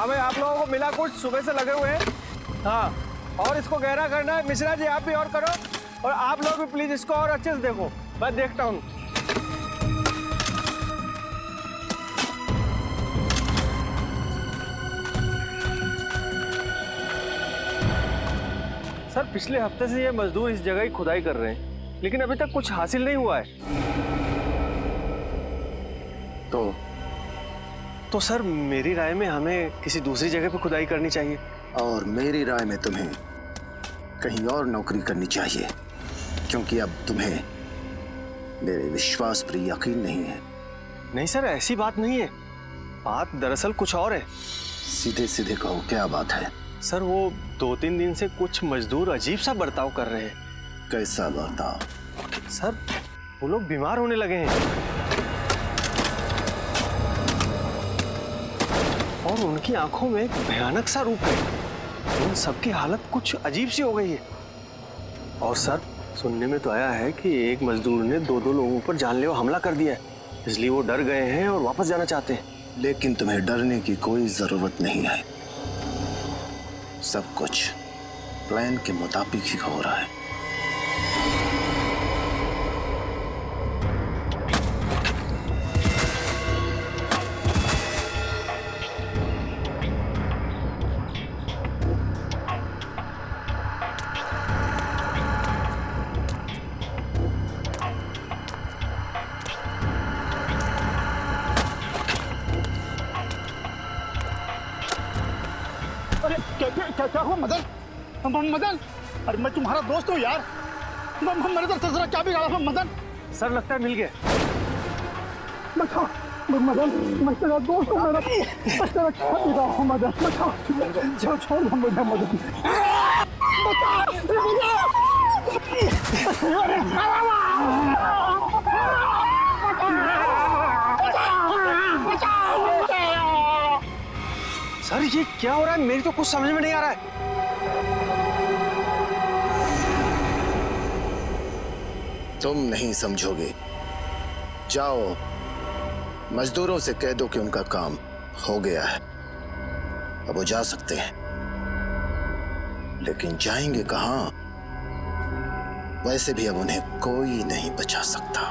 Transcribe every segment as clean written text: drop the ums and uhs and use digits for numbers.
हाँ भाई, आप लोगों को मिला कुछ, सुबह से लगे हुए हैं। हाँ, और इसको गहरा करना है। मिश्रा जी आप भी और करो, और आप लोग भी प्लीज इसको और अच्छे से देखो। मैं देखता हूँ। सर, पिछले हफ्ते से ये मजदूर इस जगह ही खुदाई कर रहे हैं, लेकिन अभी तक कुछ हासिल नहीं हुआ है। तो सर, मेरी राय में हमें किसी दूसरी जगह पे खुदाई करनी चाहिए। और मेरी राय में तुम्हें कहीं और नौकरी करनी चाहिए, क्योंकि अब तुम्हें मेरे विश्वास पर यकीन नहीं है। नहीं सर, ऐसी बात नहीं है। बात दरअसल कुछ और है। सीधे सीधे कहो, क्या बात है? सर, वो 2-3 दिन से कुछ मजदूर अजीब सा बर्ताव कर रहे हैं। कैसा बर्ताव? सर, वो लोग बीमार होने लगे हैं और उनकी आंखों में एक भयानक सा रूप है। उन सबकी हालत कुछ अजीब सी हो गई है। और सर, सुनने में तो आया है कि एक मजदूर ने 2 लोगों पर जानलेवा हमला कर दिया है, इसलिए वो डर गए हैं और वापस जाना चाहते हैं। लेकिन तुम्हें डरने की कोई जरूरत नहीं है। सब कुछ प्लान के मुताबिक ही हो रहा है। क्या हुआ मदन? मदन, अरे मैं तुम्हारा दोस्त हूँ यार। मेरे तरफ से जरा क्या भी रहा मदन? सर, लगता है मिल गया। मदन, मैं तेरा दोस्त हूँ। मैं तेरा क्या भी रहा हूँ मदन? छोड़ मुझे मदन। सर, ये क्या हो रहा है? मेरी तो कुछ समझ में नहीं आ रहा है। तुम नहीं समझोगे। जाओ, मजदूरों से कह दो कि उनका काम हो गया है, अब वो जा सकते हैं। लेकिन जाएंगे कहां? वैसे भी अब उन्हें कोई नहीं बचा सकता।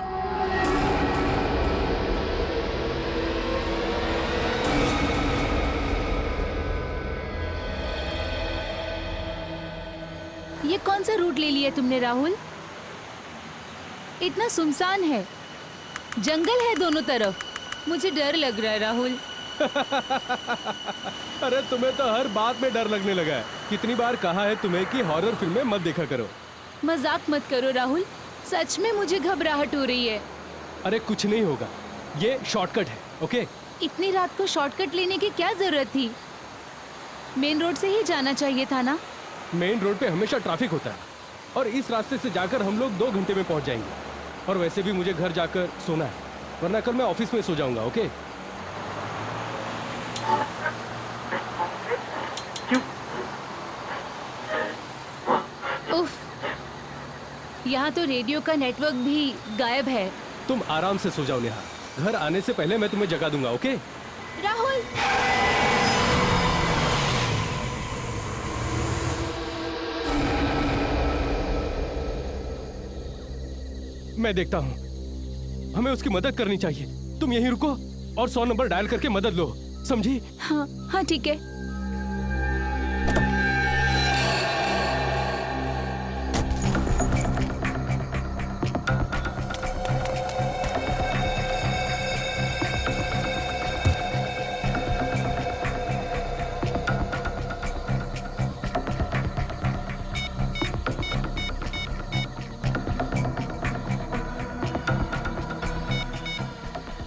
ये कौन सा रूट ले लिया तुमने राहुल? इतना सुनसान है, जंगल है दोनों तरफ। मुझे डर लग रहा है राहुल। अरे तुम्हें तो हर बात में डर लगने लगा है। कितनी बार कहा है तुम्हें कि हॉरर फिल्में मत देखा करो। मजाक मत करो राहुल, सच में मुझे घबराहट हो रही है। अरे कुछ नहीं होगा, ये शॉर्टकट है। ओके? इतनी रात को शॉर्टकट लेने की क्या जरूरत थी? मेन रोड से ही जाना चाहिए था ना? मेन रोड पे हमेशा ट्रैफिक होता है और इस रास्ते से जाकर हम लोग 2 घंटे में पहुंच जाएंगे। और वैसे भी मुझे घर जाकर सोना है, वरना कल मैं ऑफिस में सो जाऊंगा। ओके? उफ, यहाँ तो रेडियो का नेटवर्क भी गायब है। तुम आराम से सो जाओ नेहा, घर आने से पहले मैं तुम्हें जगा दूंगा। ओके? राहुल, मैं देखता हूँ, हमें उसकी मदद करनी चाहिए। तुम यहीं रुको और 100 नंबर डायल करके मदद लो, समझी? हाँ हाँ ठीक है।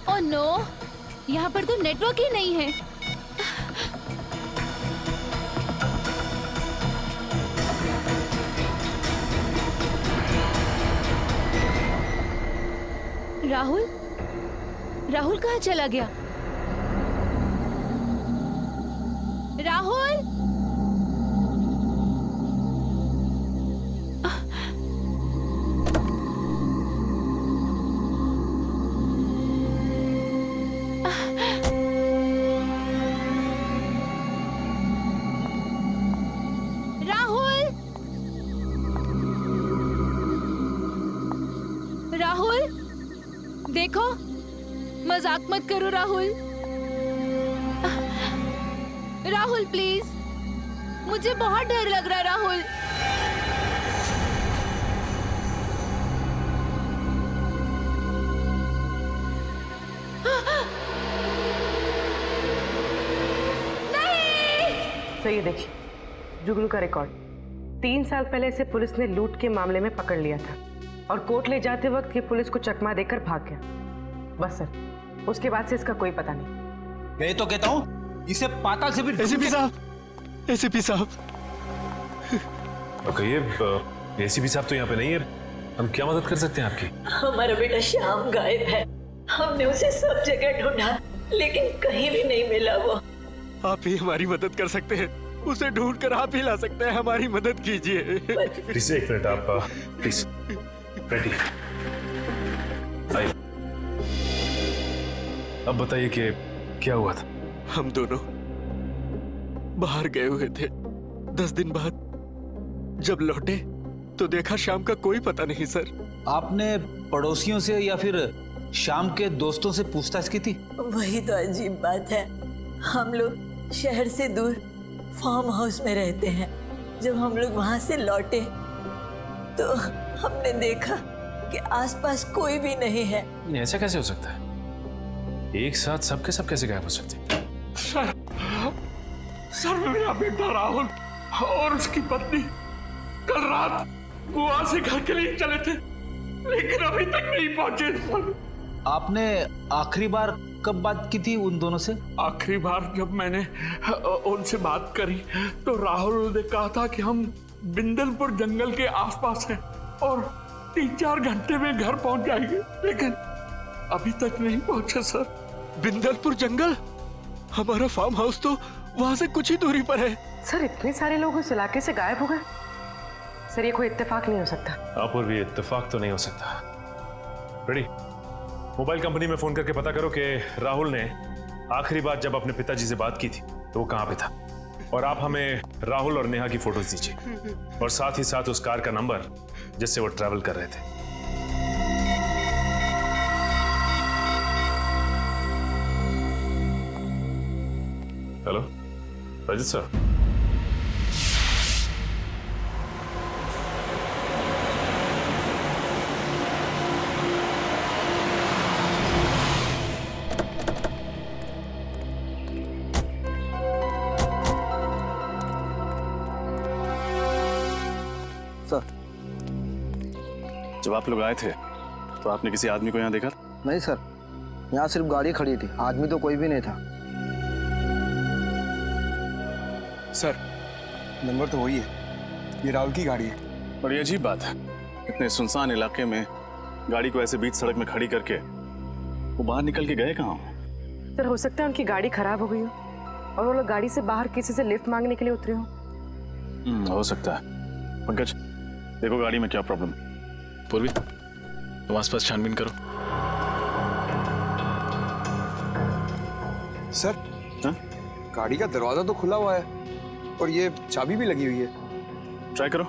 ओह नो, यहाँ पर तो नेटवर्क ही नहीं है। राहुल, राहुल कहाँ चला गया? राहुल, राहुल, देखो, मजाक मत करो राहुल। राहुल प्लीज, मुझे बहुत डर लग रहा है राहुल। तो ये देखिए जुगनू का रिकॉर्ड। 3 साल पहले इसे पुलिस ने लूट के मामले में पकड़ लिया था और कोर्ट ले जाते वक्त ये पुलिस को चकमा देकर भाग गया। बस सर, उसके बाद से इसका कोई पता नहीं। मैं तो कहता हूँ इसे पाताल से भी एसीपी साहब, एसीपी साहब। कहिए, एसीपी साहब तो यहाँ पे नहीं है, हम क्या मदद कर सकते हैं आपकी? हमारा बेटा श्याम गायब है। हमने उसे सब जगह ढूंढा लेकिन कहीं भी नहीं मिला। वो आप ही हमारी मदद कर सकते हैं, उसे ढूंढ कर आप ही ला सकते हैं, हमारी मदद कीजिए। प्लीज एक मिनट, आप प्लीज रेडी आइए। अब बताइए कि क्या हुआ था? हम दोनों बाहर गए हुए थे। 10 दिन बाद जब लौटे तो देखा शाम का कोई पता नहीं सर। आपने पड़ोसियों से या फिर शाम के दोस्तों से पूछताछ की थी? वही तो अजीब बात है। हम लोग शहर से दूर फार्म हाउस में रहते हैं। जब हम लोग वहां से लौटे तो हमने देखा कि आसपास कोई भी नहीं है। ऐसा कैसे हो सकता है? एक साथ सबके सब कैसे गायब हो सकते हैं? सर मेरा बेटा राहुल और उसकी पत्नी कल रात गोवा से घर के लिए चले थे लेकिन अभी तक नहीं पहुंचे सर। आपने आखिरी बार कब बात की थी उन दोनों से? आखिरी बार जब मैंने उनसे बात करी तो राहुल ने कहा था कि हम बिंदलपुर जंगल के आसपास हैं और 3-4 घंटे में घर पहुंच जाएंगे, लेकिन अभी तक नहीं पहुंचे सर। बिंदलपुर जंगल? हमारा फार्म हाउस तो वहां से कुछ ही दूरी पर है। सर इतने सारे लोग इस इलाके से गायब हो गए? सर ये कोई इत्तेफाक नहीं हो सकता। आप और भी इत्तेफाक तो नहीं हो सकता। रेडी, मोबाइल कंपनी में फोन करके पता करो कि राहुल ने आखिरी बार जब अपने पिताजी से बात की थी तो वो कहां पे था, और आप हमें राहुल और नेहा की फोटोज दीजिए और साथ ही साथ उस कार का नंबर जिससे वो ट्रैवल कर रहे थे। Hello Rajit sir. जब आप लोग आए थे तो आपने किसी आदमी को यहाँ देखा? नहीं सर, यहाँ सिर्फ गाड़ी खड़ी थी, आदमी तो कोई भी नहीं था। सर नंबर तो वही है, ये राहुल की गाड़ी है। और ये अजीब बात है, इतने सुनसान इलाके में गाड़ी को ऐसे बीच सड़क में खड़ी करके वो बाहर निकल के गए कहाँ? सर हो सकता है उनकी गाड़ी खराब हो गई हो और वो लोग गाड़ी से बाहर किसी से लिफ्ट मांगने के लिए उतरे हो। हो सकता है। पंकज देखो गाड़ी में क्या प्रॉब्लम। पूर्वी तुम आसपास छानबीन करो। सर हाँ? गाड़ी का दरवाजा तो खुला हुआ है और ये चाबी भी लगी हुई है। ट्राई करो।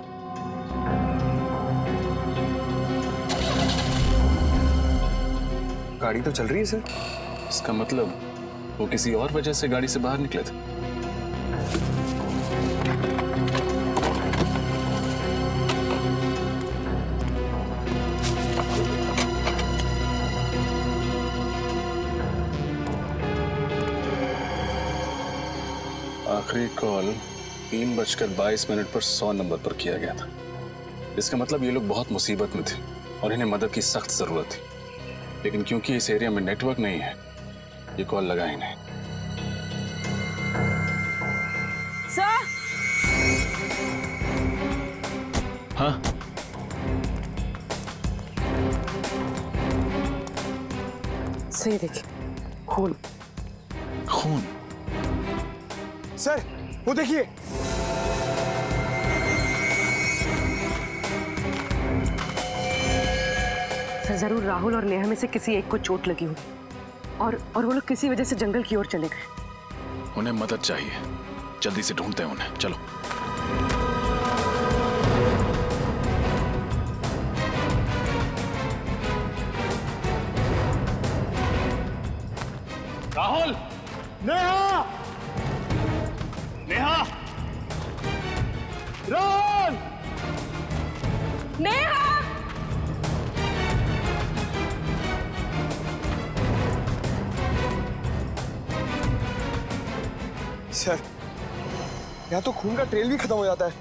गाड़ी तो चल रही है सर। इसका मतलब वो किसी और वजह से गाड़ी से बाहर निकले थे। आखिरी कॉल 3:22 पर 100 नंबर पर किया गया था। इसका मतलब ये लोग बहुत मुसीबत में थे और इन्हें मदद की सख्त जरूरत थी, लेकिन क्योंकि इस एरिया में नेटवर्क नहीं है ये कॉल लगा ही नहीं। सर हाँ सही देखिए, खून। खून? सर वो देखिए। सर जरूर राहुल और नेहा में से किसी एक को चोट लगी हुई और वो लोग किसी वजह से जंगल की ओर चले गए। उन्हें मदद चाहिए, जल्दी से ढूंढते हैं उन्हें। चलो। राहुल, नेहा, नेहा, राहुल, नेहा! सर, यहाँ तो खून का ट्रेल भी खत्म हो जाता है।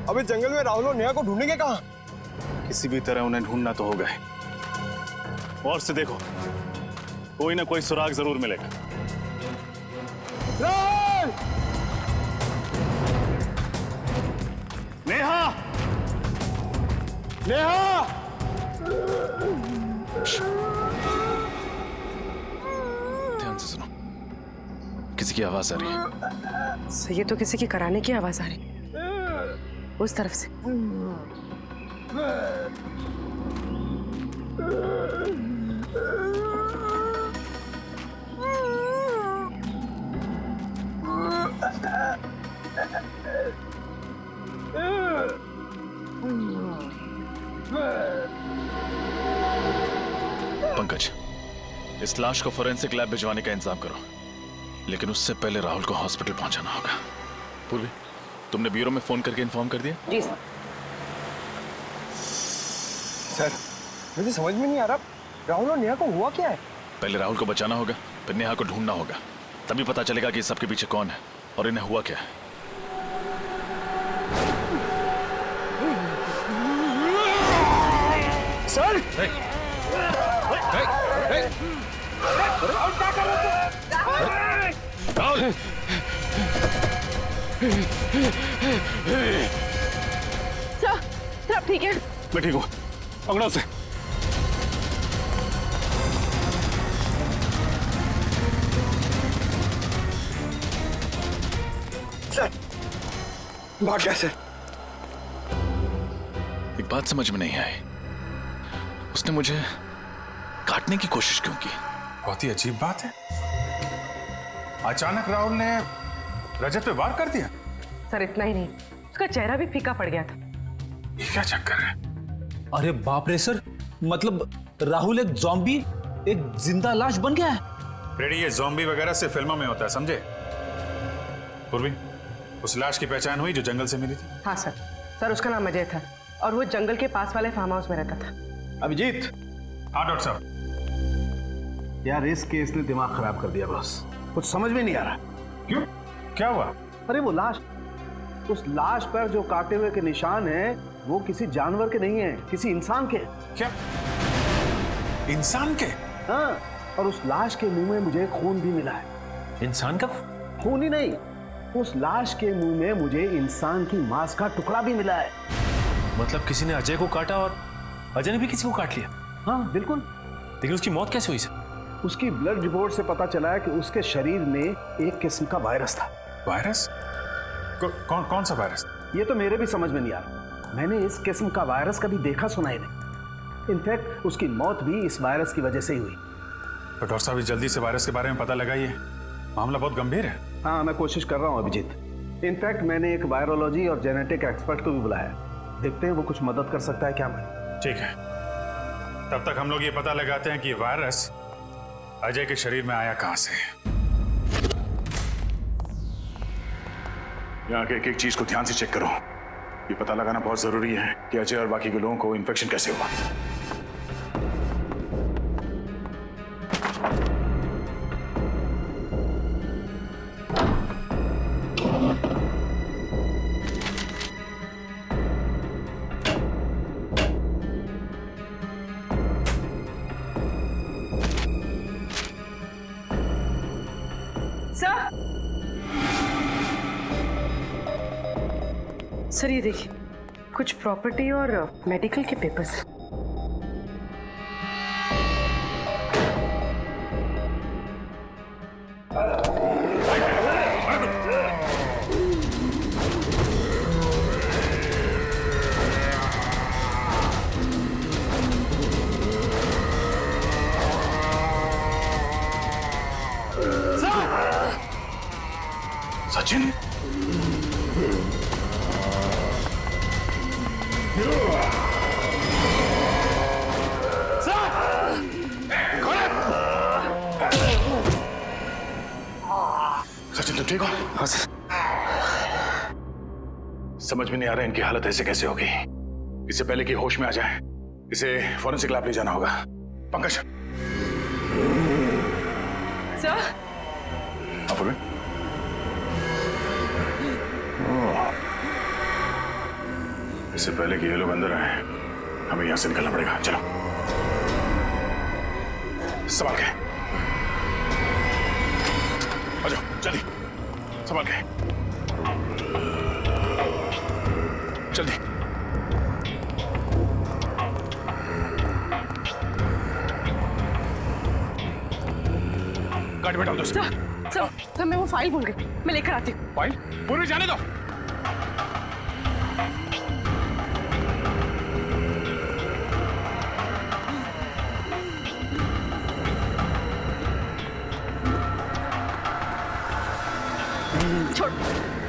अब इस जंगल में राहुल और नेहा को ढूंढेंगे कहाँ? किसी भी तरह उन्हें ढूंढना तो होगा। और से देखो, कोई ना कोई सुराग जरूर मिलेगा। राहुल! नेहा, नेहा! ध्यान से सुनो, किसी की आवाज आ रही है। सर, ये तो किसी की कराने की आवाज आ रही है, उस तरफ से। पंकज, इस लाश को फोरेंसिक लैब भिजवाने का इंतजाम करो, लेकिन उससे पहले राहुल को हॉस्पिटल पहुंचाना होगा। पूर्वी, तुमने ब्यूरो में फोन करके इन्फॉर्म कर दिया? जी सर। सर, मुझे समझ में नहीं आ रहा, राहुल और नेहा को हुआ क्या है? पहले राहुल को बचाना होगा, फिर नेहा को ढूंढना होगा, तभी पता चलेगा कि सबके पीछे कौन है और इन्हें हुआ क्या है। सर! राहुल! सर, आप ठीक है? मैं ठीक हूँ, पकड़ो उसे। सर, भाग गया सर। एक बात समझ में नहीं आई, उसने मुझे काटने की कोशिश क्यों की? बहुत ही अजीब बात है। अचानक राहुल ने रजत पे वार कर दिया। सर, इतना ही नहीं, उसका चेहरा भी फीका पड़ गया था। ये क्या चक्कर है? अरे बाप रे सर, मतलब राहुल एक ज़ॉम्बी, एक जिंदा लाश बन गया है। रेडी, ये ज़ॉम्बी वगैरह से फिल्मों में होता है, समझे? पूर्वी, उस लाश की पहचान हुई जो जंगल से मिली थी? हाँ सर। सर, उसका नाम अजय था और वो जंगल के पास वाले फार्म हाउस में रहता था। अभिजीत, हाँ डॉक्टर साहब। यार इस केस ने दिमाग खराब कर दिया बॉस, कुछ समझ में नहीं आ रहा। क्यों, क्या हुआ? अरे वो लाश, उस लाश पर जो काटे हुए के निशान हैं, वो किसी जानवर के नहीं है, किसी इंसान के। क्या? इंसान के? हाँ, और उस लाश के मुंह में मुझे खून भी मिला है। इंसान का खून ही नहीं, उस लाश के मुंह में मुझे इंसान की मांस का टुकड़ा भी मिला है। मतलब किसी ने अजय को काटा और अजय ने भी किसी को काट लिया? हाँ बिल्कुल। लेकिन उसकी मौत कैसे हुई सर? उसकी ब्लड रिपोर्ट से पता चला है कि उसके शरीर में एक किस्म का वायरस था। वायरस? कौन सा वायरस? ये तो मेरे भी समझ में नहीं आ रहा। मैंने इस किस्म का वायरस कभी देखा सुना ही नहीं। इनफैक्ट उसकी मौत भी इस वायरस की वजह से ही हुई। तो डॉक्टर साहब, जल्दी से वायरस के बारे में पता लगाइए, मामला बहुत गंभीर है। हाँ, मैं कोशिश कर रहा हूँ अभिजीत। इनफैक्ट मैंने एक वायरोलॉजी और जेनेटिक एक्सपर्ट को भी बुलाया, देखते हैं वो कुछ मदद कर सकता है क्या। मैं ठीक है, तब तक हम लोग ये पता लगाते हैं कि वायरस अजय के शरीर में आया कहां से। यहाँ के एक एक चीज को ध्यान से चेक करो। ये पता लगाना बहुत जरूरी है कि अजय और बाकी के लोगों को इन्फेक्शन कैसे हुआ। सर, ये देखिए, कुछ प्रॉपर्टी और मेडिकल के पेपर्स। सचिन, सर तुम ठीक हो? हाँ सर। समझ में नहीं आ रहा इनकी हालत ऐसे कैसे होगी। इससे पहले कि होश में आ जाए इसे फॉरेंसिक लैब ले जाना होगा। पंकज। सर। अपूर्वी। इससे पहले कि ये लोग अंदर आए हमें यहां से निकलना पड़ेगा। चलो संभाल के आ जाओ, जल्दी संभाल के जल्दी। गाड़ी में डाल दो। सर मैं वो फाइल भूल गई, मैं लेकर आती हूँ। फाइल पूरी जाने दो।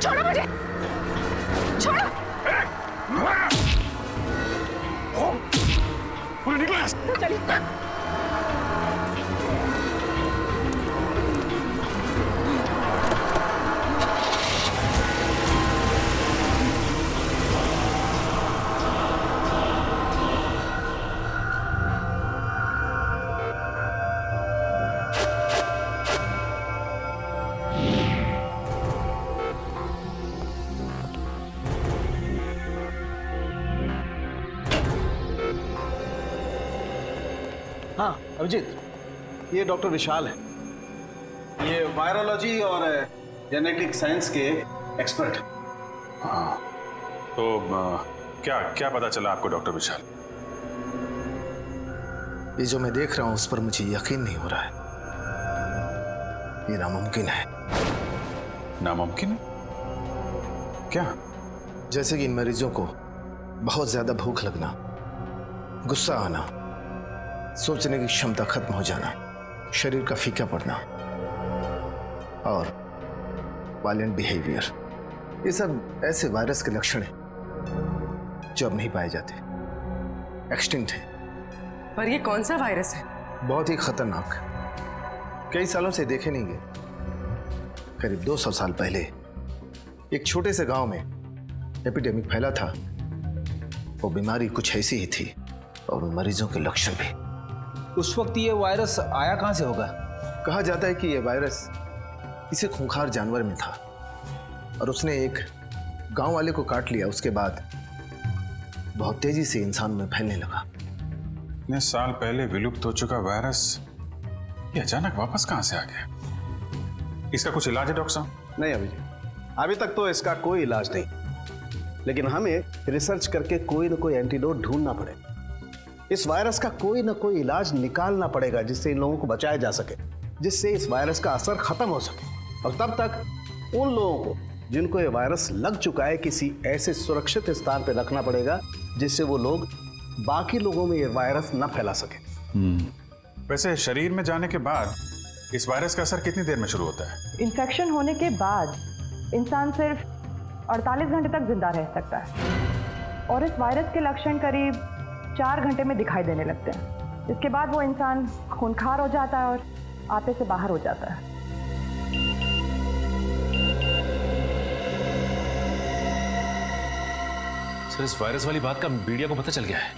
छोड़ो मुझे, छोड़ो। पूरे निकलो यहाँ से। चलिए। हाँ अभिजीत, ये डॉक्टर विशाल है। ये वायरोलॉजी और जेनेटिक साइंस के एक्सपर्ट हैं। हाँ तो क्या क्या पता चला आपको डॉक्टर विशाल? ये जो मैं देख रहा हूं उस पर मुझे यकीन नहीं हो रहा है। ये नामुमकिन है। नामुमकिन? क्या? जैसे कि इन मरीजों को बहुत ज्यादा भूख लगना, गुस्सा आना, सोचने की क्षमता खत्म हो जाना, शरीर का फीका पड़ना और वायलेंट बिहेवियर, ये सब ऐसे वायरस के लक्षण हैं जो अब नहीं पाए जाते, एक्सटिंक्ट हैं। पर ये कौन सा वायरस है? बहुत ही खतरनाक, कई सालों से देखे नहीं गए। करीब 200 साल पहले एक छोटे से गांव में एपिडेमिक फैला था। वो बीमारी कुछ ऐसी ही थी और मरीजों के लक्षण भी। उस वक्त ये वायरस आया कहां से होगा? कहा जाता है कि यह वायरस किसी खूंखार जानवर में था और उसने एक गांव वाले को काट लिया। उसके बाद बहुत तेजी से इंसान में फैलने लगा। इतने साल पहले विलुप्त हो चुका वायरस ये अचानक वापस कहां से आ गया? इसका कुछ इलाज है डॉक्टर साहब? नहीं अभिजीत, अभी तक तो इसका कोई इलाज नहीं, लेकिन हमें रिसर्च करके कोई ना कोई एंटीडोट ढूंढना पड़ेगा। इस वायरस का कोई ना कोई इलाज निकालना पड़ेगा जिससे इन लोगों को बचाया जा सके, जिससे इस वायरस का असर खत्म हो सके। और तब तक उन लोगों को जिनको ये वायरस लग चुका है किसी ऐसे सुरक्षित स्थान पर रखना पड़ेगा जिससे वो लोग बाकी लोगों में ये वायरस न फैला सके। वैसे शरीर में जाने के बाद इस वायरस का असर कितनी देर में शुरू होता है? इन्फेक्शन होने के बाद इंसान सिर्फ 48 घंटे तक जिंदा रह सकता है और इस वायरस के लक्षण करीब 4 घंटे में दिखाई देने लगते हैं। इसके बाद वो इंसान खूंखार हो जाता है और आपे से बाहर हो जाता है। सर इस वायरस वाली बात का मीडिया को पता चल गया है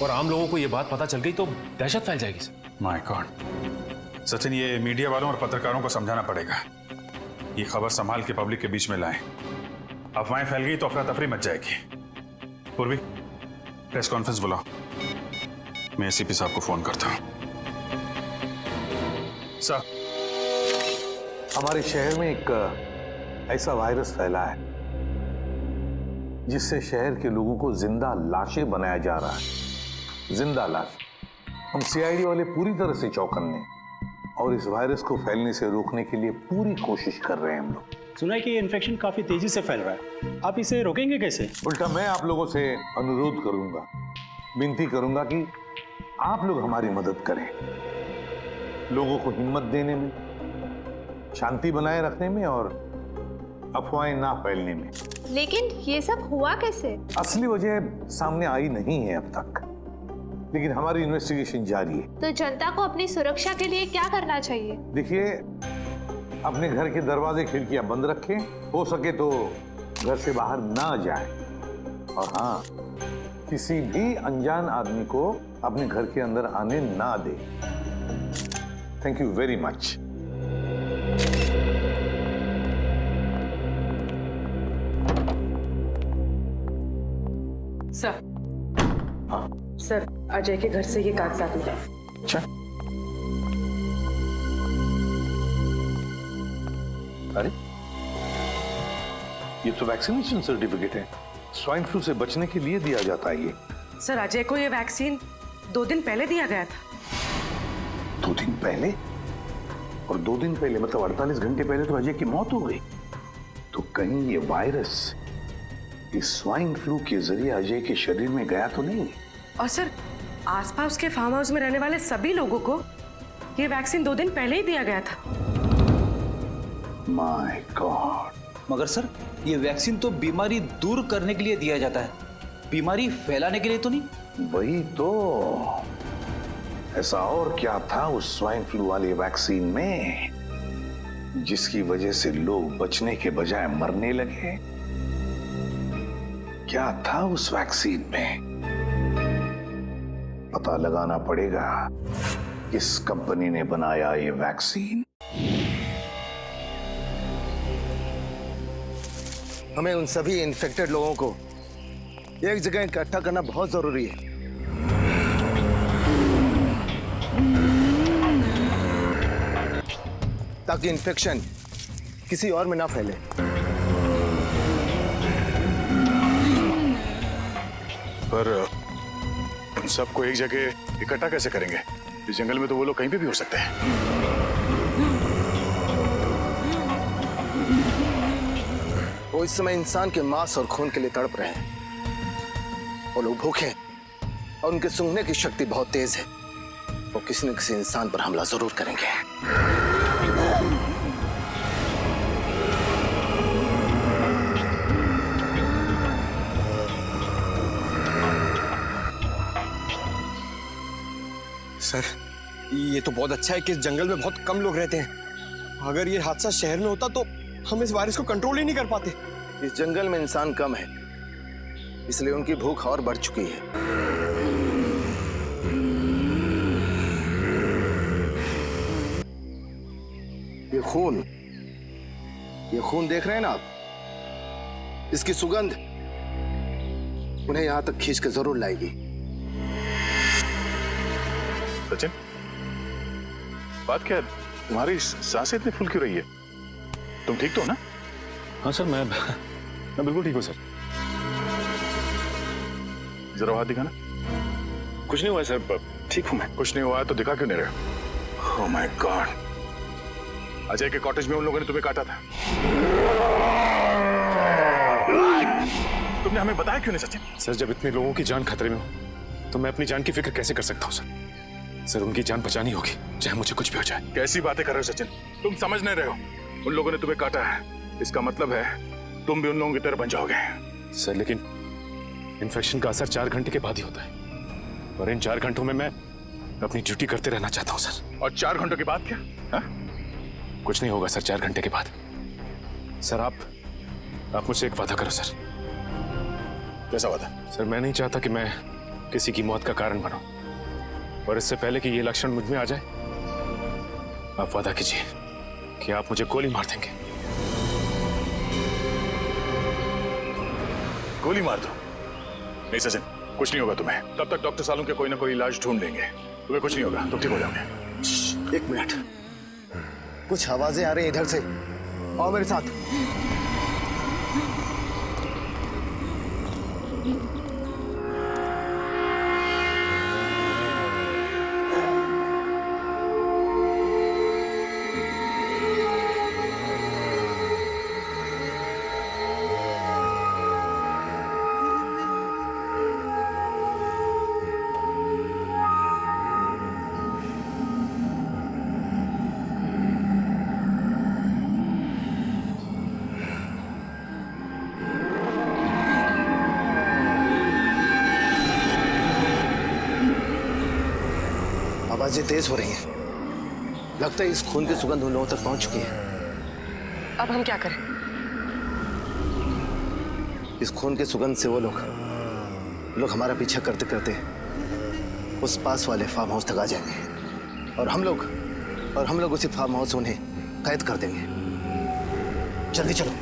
और आम लोगों को ये बात पता चल गई तो दहशत फैल जाएगी सर। माय गॉड सचिन, ये मीडिया वालों और पत्रकारों को समझाना पड़ेगा। ये खबर संभाल के पब्लिक के बीच में लाएं। अफवाहें फैल गई तो अफरा तफरी मच जाएगी। पूर्वी प्रेस कॉन्फ्रेंस बुलाओ, मैं एसीपी साहब को फोन करता हूं। सर, हमारे शहर में एक ऐसा वायरस फैला है जिससे शहर के लोगों को जिंदा लाशें बनाया जा रहा है। जिंदा लाश। हम सीआईडी वाले पूरी तरह से चौकन्ने और इस वायरस को फैलने से रोकने के लिए पूरी कोशिश कर रहे हैं हम लोग। सुना है कि ये इन्फेक्शन काफी तेजी से फैल रहा है, आप इसे रोकेंगे कैसे? उल्टा मैं आप लोगों से अनुरोध करूंगा, विनती करूंगा कि आप लोग हमारी मदद करें, लोगों को हिम्मत देने में, शांति बनाए रखने में और अफवाहें ना फैलने में। लेकिन ये सब हुआ कैसे? असली वजह सामने आई नहीं है अब तक, लेकिन हमारी इन्वेस्टिगेशन जारी है। तो जनता को अपनी सुरक्षा के लिए क्या करना चाहिए? देखिए, अपने घर के दरवाजे खिड़कियां बंद रखें, हो सके तो घर से बाहर ना जाएं। और हाँ, किसी भी अनजान आदमी को अपने घर के अंदर आने ना दें। Thank you very much. Sir, sir Ajay के घर से ये कागजात मिले। अच्छा, अरे ये तो वैक्सीनेशन सर्टिफिकेट है, स्वाइन फ्लू से बचने के लिए दिया जाता है ये। सर अजय को ये वैक्सीन 2 दिन पहले दिया गया था। 2 दिन पहले? और 2 दिन पहले मतलब 48 घंटे पहले तो अजय की मौत हो गई। तो कहीं ये वायरस इस स्वाइन फ्लू के जरिए अजय के शरीर में गया तो नहीं? और सर आसपास के फार्म हाउस में रहने वाले सभी लोगों को ये वैक्सीन 2 दिन पहले ही दिया गया था। My God. मगर सर, ये वैक्सीन तो बीमारी दूर करने के लिए दिया जाता है, बीमारी फैलाने के लिए तो नहीं। वही तो, ऐसा और क्या था उस स्वाइन फ्लू वाली वैक्सीन में जिसकी वजह से लोग बचने के बजाय मरने लगे? क्या था उस वैक्सीन में? पता लगाना पड़ेगा किस कंपनी ने बनाया ये वैक्सीन। हमें उन सभी इन्फेक्टेड लोगों को एक जगह इकट्ठा करना बहुत जरूरी है। ताकि इन्फेक्शन किसी और में ना फैले। पर उन सबको एक जगह इकट्ठा कैसे करेंगे? इस जंगल में तो वो लोग कहीं पे भी हो सकते हैं। वो इस समय इंसान के मांस और खून के लिए तड़प रहे हैं। वो लोग भूखे हैं और उनके सूंघने की शक्ति बहुत तेज है। वो किसी न किसी इंसान पर हमला जरूर करेंगे। सर ये तो बहुत अच्छा है कि इस जंगल में बहुत कम लोग रहते हैं। अगर ये हादसा शहर में होता तो हम इस वायरस को कंट्रोल ही नहीं कर पाते। इस जंगल में इंसान कम है, इसलिए उनकी भूख और बढ़ चुकी है। ये खून देख रहे हैं ना आप? इसकी सुगंध उन्हें यहां तक खींच के जरूर लाएगी। सचिन, बात क्या है? तुम्हारी सांसें इतनी फूल क्यों रही है? तुम ठीक तो हो ना? हाँ सर, मैं बिल्कुल ठीक हूँ सर। जरा हाथ दिखाना। कुछ नहीं हुआ सर, ठीक हूँ मैं। कुछ नहीं हुआ तो दिखा क्यों नहीं रहे? ओह माय गॉड, अजय के कॉटेज में उन लोगों ने तुम्हें काटा था। तुमने हमें बताया क्यों नहीं सचिन? सर, जब इतने लोगों की जान खतरे में हो तो मैं अपनी जान की फिक्र कैसे कर सकता हूँ सर? सर, उनकी जान बचानी होगी, चाहे मुझे कुछ भी हो जाए। कैसी बातें कर रहे हो सचिन? तुम समझ नहीं रहे हो। उन लोगों ने तुम्हें काटा है, इसका मतलब है तुम भी उन लोगों की तरह बन जाओगे। सर, लेकिन इन्फेक्शन का असर 4 घंटे के बाद ही होता है, और इन 4 घंटों में मैं अपनी ड्यूटी करते रहना चाहता हूँ सर। और 4 घंटों के बाद क्या? हा? कुछ नहीं होगा सर 4 घंटे के बाद। सर, आप मुझसे एक वादा करो सर। कैसा वादा? सर, मैं नहीं चाहता कि मैं किसी की मौत का कारण बनूं, और इससे पहले कि ये लक्षण मुझ में आ जाए, आप वादा कीजिए कि आप मुझे गोली मार देंगे। गोली मार दो? नहीं सचिन, कुछ नहीं होगा तुम्हें। तब तक डॉक्टर सालों के कोई ना कोई इलाज ढूंढ लेंगे, तुम्हें कुछ नहीं होगा, तुम ठीक हो जाओगे। 1 मिनट, कुछ आवाजें आ रही हैं इधर से। आओ मेरे साथ। आवाजें तेज हो रही हैं। लगता है इस खून की सुगंध उन लोगों तक पहुंच चुकी है। अब हम क्या करें? इस खून के सुगंध से वो लोग हमारा पीछा करते करते उस पास वाले फार्म हाउस तक आ जाएंगे और हम लोग उसी फार्म हाउस उन्हें कैद कर देंगे। जल्दी चलो।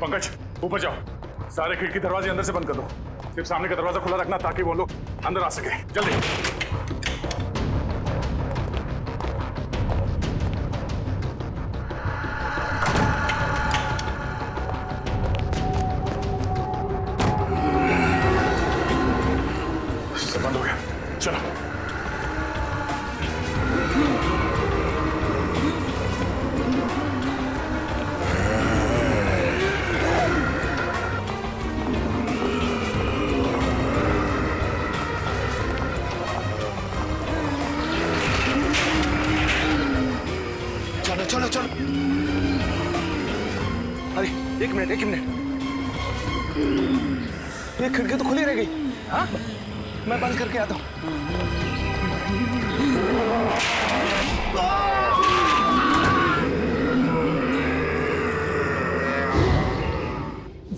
पंकज ऊपर जाओ, सारे खिड़की दरवाजे अंदर से बंद कर दो, सिर्फ सामने का दरवाजा खुला रखना ताकि वो लोग अंदर आ सके। जल्दी। बंद हो गया, चलो। चलो चलो। अरे एक मिनट ये खिड़की तो खुली रह गई। हाँ, मैं बंद करके आता हूँ।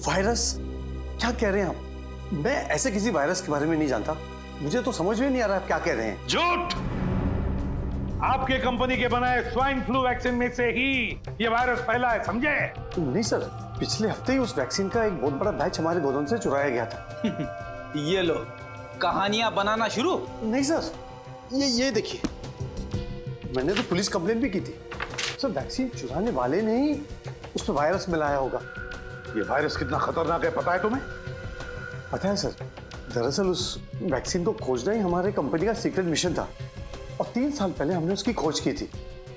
वायरस? क्या कह रहे हैं आप? मैं ऐसे किसी वायरस के बारे में नहीं जानता। मुझे तो समझ में नहीं आ रहा आप क्या कह रहे हैं। झूठ! आपके कंपनी के बनाए स्वाइन फ्लू वैक्सीन में से ही ये वायरस फैला है, समझे? नहीं सर, पिछले हफ्ते ही उस वैक्सीन का एक बहुत बड़ा बैच हमारे गोदाम से चुराया गया था। ये लो, कहानियां बनाना शुरू। नहीं सर, ये देखिए, मैंने तो पुलिस कंप्लेन भी की थी। सर वैक्सीन चुराने वाले ने ही उसमें वायरस मिलाया होगा। ये वायरस कितना खतरनाक है पता है तुम्हें? पता है सर, दरअसल उस वैक्सीन को खोजना ही हमारे कंपनी का सीक्रेट मिशन था और 3 साल पहले हमने उसकी खोज की थी।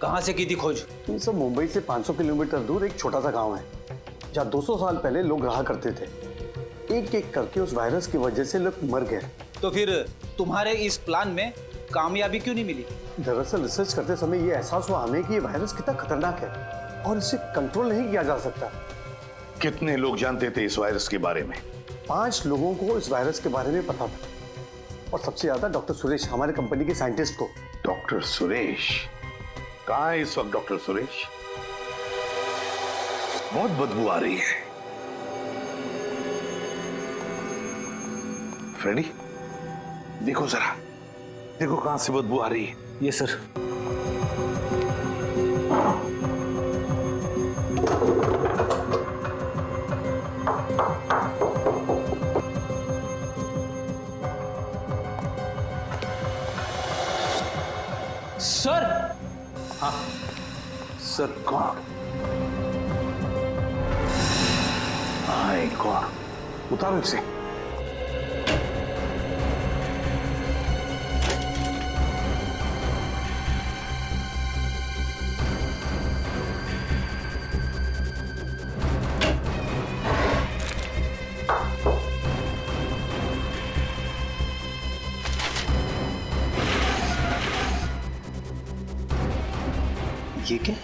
कहाँ से की थी खोज? सर मुंबई से 500 किलोमीटर दूर एक छोटा सा गांव है जहाँ 200 साल पहले लोग रहा करते थे। एक एक करके उस वायरस की वजह से लोग मर गए। तो फिर तुम्हारे इस प्लान में कामयाबी क्यों नहीं मिली? दरअसल रिसर्च करते समय ये एहसास हुआ हमें कि ये वायरस कितना खतरनाक है और इसे कंट्रोल नहीं किया जा सकता। कितने लोग जानते थे इस वायरस के बारे में? 5 लोगों को इस वायरस के बारे में पता था और सबसे ज्यादा डॉक्टर सुरेश, हमारे कंपनी के साइंटिस्ट को। डॉक्टर सुरेश? कहाँ है इस वक्त डॉक्टर सुरेश? बहुत बदबू आ रही है। फ्रेडी, देखो जरा, देखो कहां से बदबू आ रही है। ये सर। सर। हाँ सर। कौन? माय गॉड, उतारो इसे। ये क्या?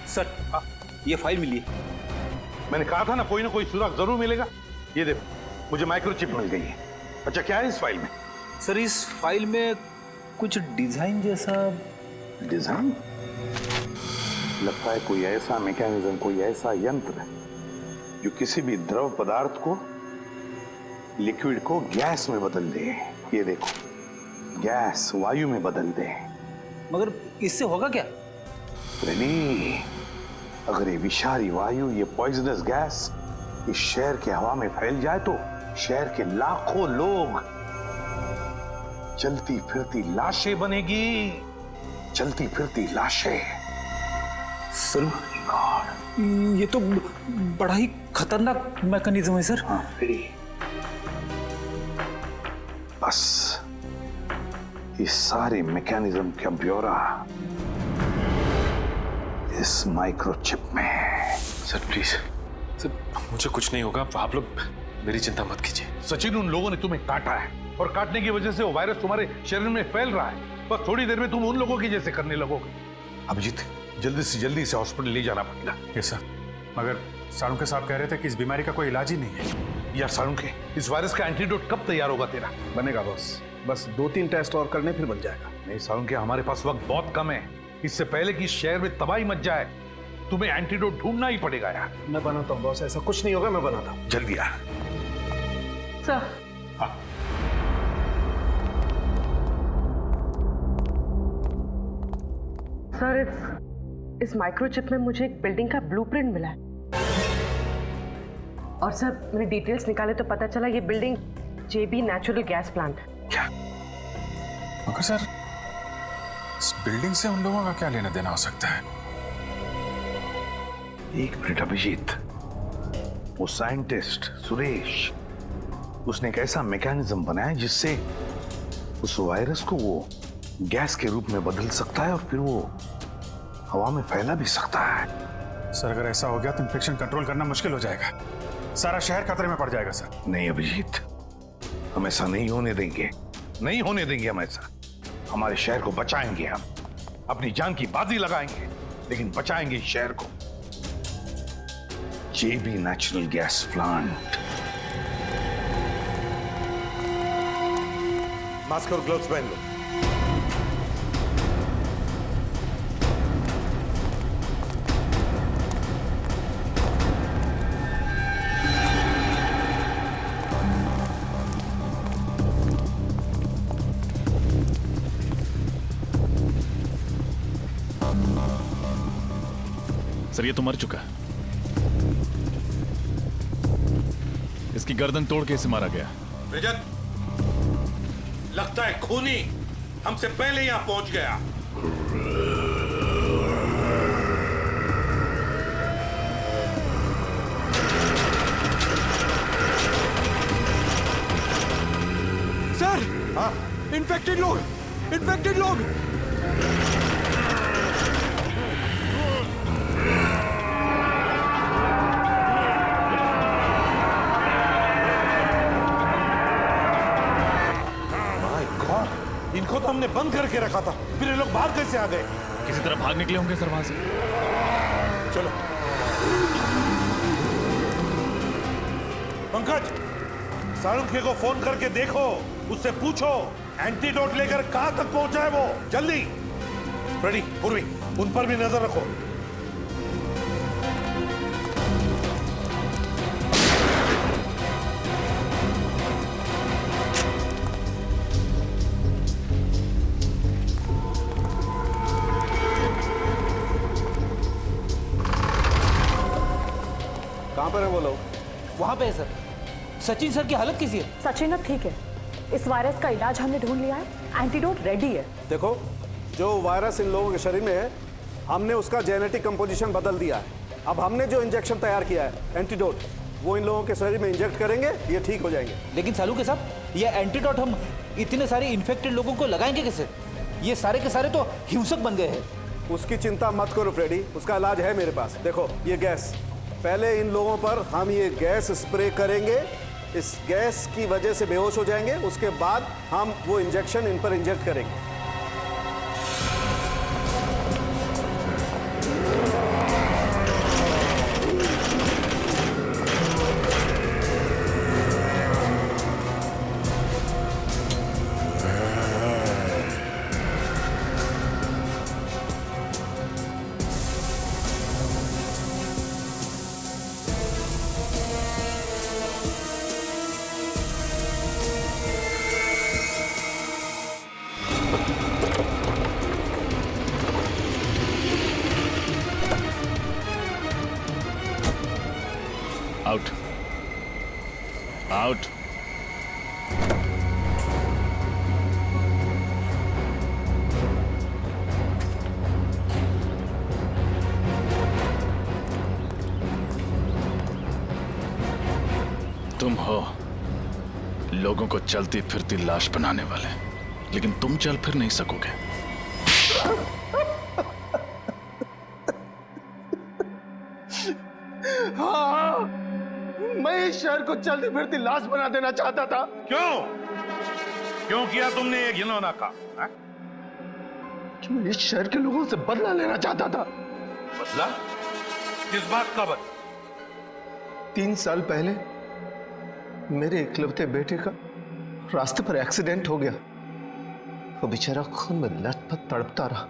सर, ये फाइल मिली है। मैंने कहा था ना कोई सुराग जरूर मिलेगा। ये देखो, मुझे माइक्रोचिप मिल गई है। अच्छा, क्या है इस फाइल में? सर, इस फाइल में कुछ डिजाइन जैसा। डिजाइन? लगता है कोई ऐसा मैकेनिज्म, कोई ऐसा यंत्र जो किसी भी द्रव पदार्थ को, लिक्विड को गैस में बदल दे। ये देखो, गैस वायु में बदल दे। मगर इससे होगा क्या? रेनी, अगर ये विषारी वायु, ये पॉइजनस गैस इस शहर की हवा में फैल जाए तो शहर के लाखों लोग चलती फिरती लाशें बनेगी, चलती फिरती लाशें। सर, ये तो बड़ा ही खतरनाक मैकेनिज्म है सर। हाँ फिर बस इस सारे मैकेनिज्म का ब्यौरा इस माइक्रोचिप में। सर प्लीज, सर मुझे कुछ नहीं होगा, आप लोग मेरी चिंता मत कीजिए। सचिन, उन लोगों ने तुम्हें काटा है और काटने की वजह से वो वायरस तुम्हारे शरीर में फैल रहा है। बस थोड़ी देर में तुम उन लोगों की जैसे करने लगोगे। अभिजीत, जल्दी से जल्दी से हॉस्पिटल ले जाना पड़ेगा। यस सर, मगर साळुंखे साहब कह रहे थे कि इस बीमारी का कोई इलाज ही नहीं है। यार साळुंखे, इस वायरस का एंटीडोट कब तैयार होगा तेरा? बनेगा बॉस, बस 2-3 टेस्ट और करने फिर बन जाएगा। नहीं साळुंखे, हमारे पास वक्त बहुत कम है। इससे पहले कि शहर में तबाही मच जाए तुम्हें एंटीडोट ढूंढना ही पड़ेगा यार। मैं बनाता हूँ बॉस, ऐसा कुछ नहीं होगा, मैं बनाता हूँ। जल्दी यार। सर, सर इस माइक्रोचिप में मुझे एक बिल्डिंग का ब्लूप्रिंट मिला है और सर मैंने डिटेल्स निकाले तो पता चला ये बिल्डिंग जेबी नेचुरल गैस प्लांट है। क्या? मगर सर, इस बिल्डिंग से उन लोगों का क्या लेना देना हो सकता है? एक मिनट अभिजीत, वो साइंटिस्ट सुरेश, उसने एक ऐसा मैकेनिज्म बनाया जिससे उस वायरस को वो गैस के रूप में बदल सकता है और फिर वो हवा में फैला भी सकता है। सर अगर ऐसा हो गया तो इन्फेक्शन कंट्रोल करना मुश्किल हो जाएगा, सारा शहर खतरे में पड़ जाएगा सर। नहीं अभिजीत, हम ऐसा नहीं होने देंगे, नहीं होने देंगे हम ऐसा। हमारे शहर को बचाएंगे, हम अपनी जान की बाजी लगाएंगे, लेकिन बचाएंगे इस शहर को। जेबी नेचुरल गैस प्लांट। मास्क और ग्लव्स पहन लो। सर ये तो मर चुका है, इसकी गर्दन तोड़ के इसे मारा गया। रजत, लगता है खूनी हमसे पहले यहां पहुंच गया। सर, हाँ? इन्फेक्टेड लोग, इन्फेक्टेड लोग। इनको तो हमने बंद करके रखा था, फिर ये लोग बाहर कैसे आ गए? किसी तरह भाग निकले होंगे सर वहां से। चलो पंकज, साळुंखे को फोन करके देखो, उससे पूछो एंटीडोट लेकर कहां तक पहुंचा है वो। जल्दी। फ्रेडी, पूर्वी, उन पर भी नजर रखो। कहां पर है वो लोग? वहां पे है सर। सचिन सर की हालत कैसी है? सचिन अब ठीक है, इस वायरस का इलाज हमने ढूंढ लिया है, एंटीडोट रेडी है। देखो, जो वायरस इन लोगों के शरीर में है, हमने उसका जेनेटिक कंपोजिशन बदल दिया है। अब हमने जो इंजेक्शन तैयार किया है, एंटीडोट, वो इन लोगों के शरीर में इंजेक्ट करेंगे, ये ठीक हो जाएंगे। लेकिन साळुंखे साहब, ये एंटीडोट हम इतने सारे इन्फेक्टेड लोगों को लगाएंगे कैसे? ये सारे के सारे तो हिंसक बन गए हैं। उसकी चिंता मत करो फ्रेडी, उसका इलाज है मेरे पास। देखो ये गैस, पहले इन लोगों पर हम ये गैस स्प्रे करेंगे, इस गैस की वजह से बेहोश हो जाएंगे, उसके बाद हम वो इंजेक्शन इन पर इंजेक्ट करेंगे। आउट। तुम हो लोगों को चलती फिरती लाश बनाने वाले, लेकिन तुम चल फिर नहीं सकोगे। हाँ, मैं इस शहर को चलती फिरती लाश बना देना चाहता था। क्यों किया तुमने ये घिनौना काम? क्यों? इस शहर के लोगों से बदला लेना चाहता था। बदला? किस बात का बदला? 3 साल पहले मेरे इकलौते बेटे का रास्ते पर एक्सीडेंट हो गया। वो बेचारा खून में लथपथ तड़पता रहा।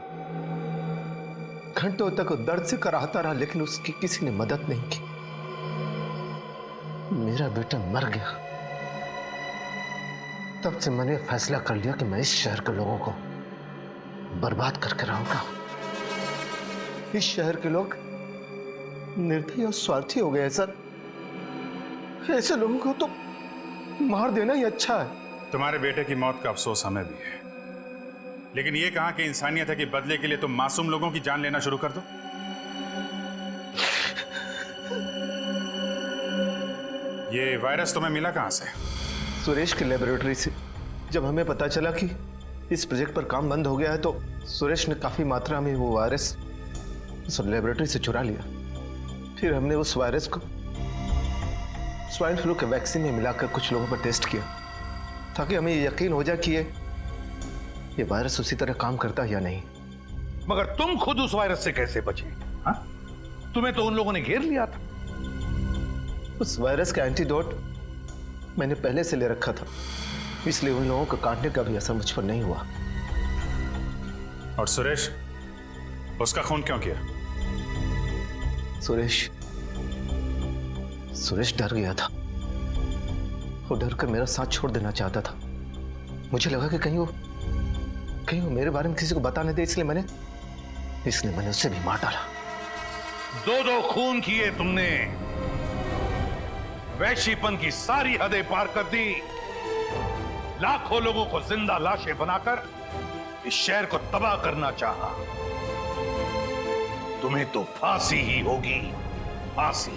घंटों तक वो दर्द से कराहता रहा, लेकिन उसकी किसी ने मदद नहीं की। मेरा बेटा मर गया। तब से मैंने फैसला कर लिया कि मैं इस शहर के लोगों को बर्बाद करके रहूंगा। इस शहर के लोग निर्दयी और स्वार्थी हो गए सर। ऐसे लोगों को तो मार देना ही अच्छा है। तुम्हारे बेटे की मौत का अफसोस हमें भी है, लेकिन यह कहां कि इंसानियत है कि बदले के लिए तुम मासूम लोगों की जान लेना शुरू कर दो। ये वायरस तुम्हें मिला कहां से? सुरेश की लेबोरेटरी से। जब हमें पता चला कि इस प्रोजेक्ट पर काम बंद हो गया है, तो सुरेश ने काफी मात्रा में वो वायरस उस लेबोरेटरी से चुरा लिया। फिर हमने उस वायरस को स्वाइन फ्लू के वैक्सीन में मिलाकर कुछ लोगों पर टेस्ट किया, ताकि हमें यकीन हो जाए कि ये वायरस उसी तरह काम करता है या नहीं। मगर तुम खुद उस वायरस से कैसे बचे? हाँ? तुम्हें तो उन लोगों ने घेर लिया था। उस वायरस का एंटीडोट मैंने पहले से ले रखा था, इसलिए उन लोगों को काटने का भी असर मुझ पर नहीं हुआ। और सुरेश, उसका खून क्यों किया? सुरेश डर गया था। वो डर कर मेरा साथ छोड़ देना चाहता था। मुझे लगा कि कहीं वो मेरे बारे में किसी को बता नहीं दे, इसलिए मैंने उसे भी मार डाला। 2 खून किए तुमने, वैश्यपन की सारी हदें पार कर दी, लाखों लोगों को जिंदा लाशें बनाकर इस शहर को तबाह करना चाहा। तुम्हें तो फांसी ही होगी, फांसी।